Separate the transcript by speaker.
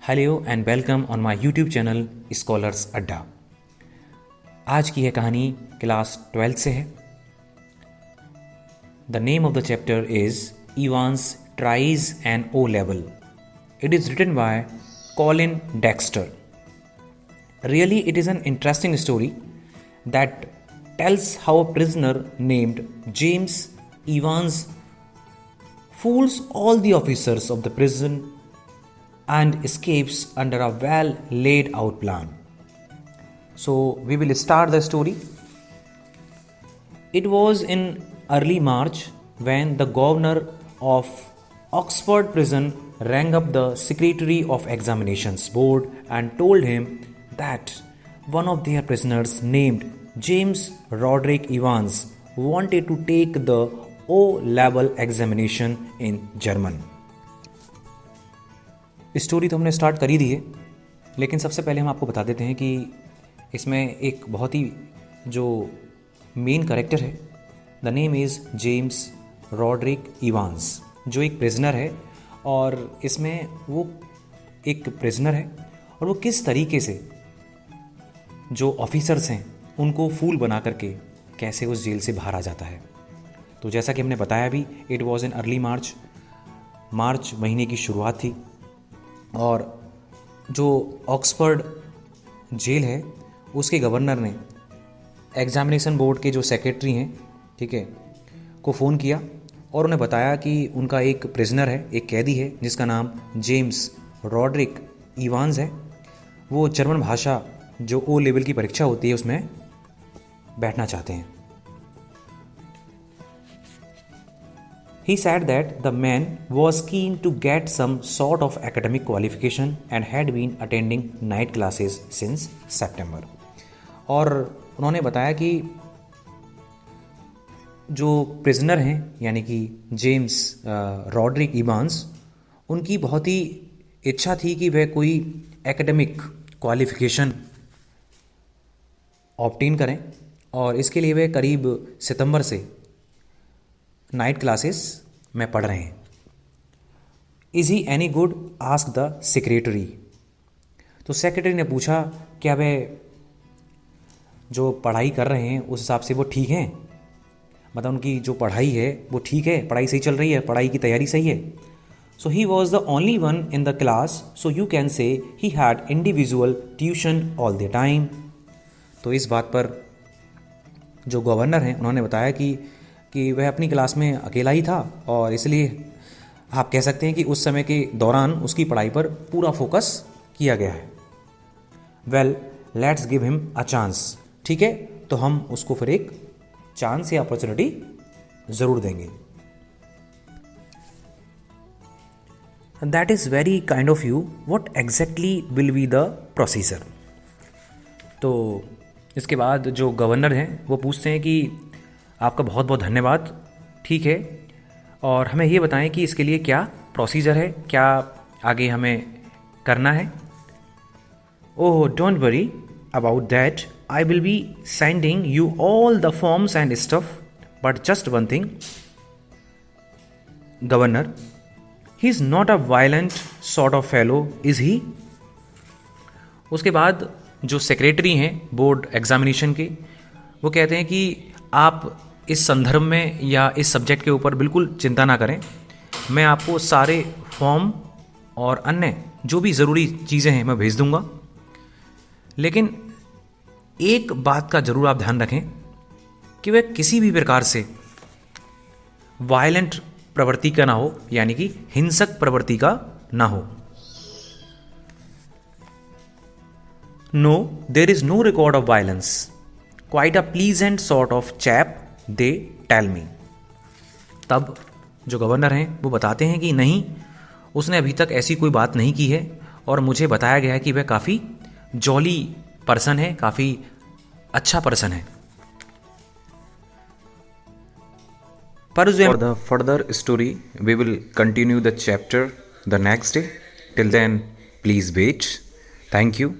Speaker 1: Hello and welcome on my YouTube channel scholars Adda. आज की है कहानी क्लास 12 से है। The name of the chapter is Evans tries an O level. It is written by Colin Dexter. Really, it is an interesting story that tells how a prisoner named James Evans fools all the officers of the prison and escapes under a well laid out plan. So, we will start the story. It was in early March when the governor of Oxford prison rang up the secretary of examinations board and told him that one of their prisoners named James Roderick Evans wanted to take the O-level examination in German. Story तो हमने start कर ही दी है, लेकिन सबसे पहले हम आपको बता देते हैं कि इसमें एक बहुत ही जो मेन कैरेक्टर है, the name is James Roderick Evans, जो एक प्रिजनर है। और इसमें वो एक प्रिजनर है और वो किस तरीके से जो ऑफिसर्स हैं उनको फूल बना करके कैसे उस जेल से बाहर आ जाता है। तो जैसा कि हमने बताया भी, इट वॉज इन अर्ली मार्च महीने की शुरुआत थी और जो ऑक्सफोर्ड जेल है उसके गवर्नर ने एग्जामिनेशन बोर्ड के जो सेक्रेटरी हैं, ठीक है, को फ़ोन किया और उन्हें बताया कि उनका एक प्रिजनर है, एक कैदी है जिसका नाम जेम्स रॉडरिक इवांस है। वो जर्मन भाषा जो ओ लेवल की परीक्षा होती है उसमें बैठना चाहते हैं। He said that the man was keen to get some sort of academic qualification and had been attending night classes since September. और उन्होंने बताया कि जो प्रिजनर हैं यानी कि जेम्स रॉडरिक इवांस, उनकी बहुत ही इच्छा थी कि वह कोई एकेडमिक क्वालिफिकेशन ऑब्टेन करें और इसके लिए वे करीब सितंबर से नाइट क्लासेस में पढ़ रहे हैं। Is he any good, ask the secretary. तो सेक्रेटरी ने पूछा क्या वे जो पढ़ाई कर रहे हैं उस हिसाब से वो ठीक हैं, मतलब उनकी जो पढ़ाई है वो ठीक है, पढ़ाई सही चल रही है, पढ़ाई की तैयारी सही है। So he was the only one in the class, so you can say he had individual tuition all the time. तो इस बात पर जो गवर्नर हैं उन्होंने बताया कि वह अपनी क्लास में अकेला ही था और इसलिए आप कह सकते हैं कि उस समय के दौरान उसकी पढ़ाई पर पूरा फोकस किया गया है। Well, let's give him a chance. ठीक है, तो हम उसको फिर एक चांस या अपॉर्चुनिटी ज़रूर देंगे। That is very kind of you. What exactly will be the procedure? तो इसके बाद जो गवर्नर हैं वो पूछते हैं कि आपका बहुत बहुत धन्यवाद, ठीक है, और हमें ये बताएं कि इसके लिए क्या प्रोसीजर है, क्या आगे हमें करना है। Oh, don't worry about that, I will be sending you all the forms and stuff, but just one thing governor, he is not a violent sort of fellow, is he? उसके बाद जो secretary हैं board examination के, वो कहते हैं कि आप इस संदर्भ में या इस सब्जेक्ट के ऊपर बिल्कुल चिंता ना करें, मैं आपको सारे फॉर्म और अन्य जो भी ज़रूरी चीज़ें हैं मैं भेज दूंगा। लेकिन एक बात का ज़रूर आप ध्यान रखें कि वह किसी भी प्रकार से वायलेंट प्रवृत्ति का ना हो, यानी कि हिंसक प्रवृत्ति का ना हो। No, there is no record of violence. Quite a pleasant sort of chap, they tell me. तब जो गवर्नर हैं वो बताते हैं कि नहीं, उसने अभी तक ऐसी कोई बात नहीं की है और मुझे बताया गया है कि वह काफ़ी जॉली पर्सन है, काफ़ी अच्छा पर्सन है। For the further story, we will continue the chapter the next day. Till then, please wait. Thank you.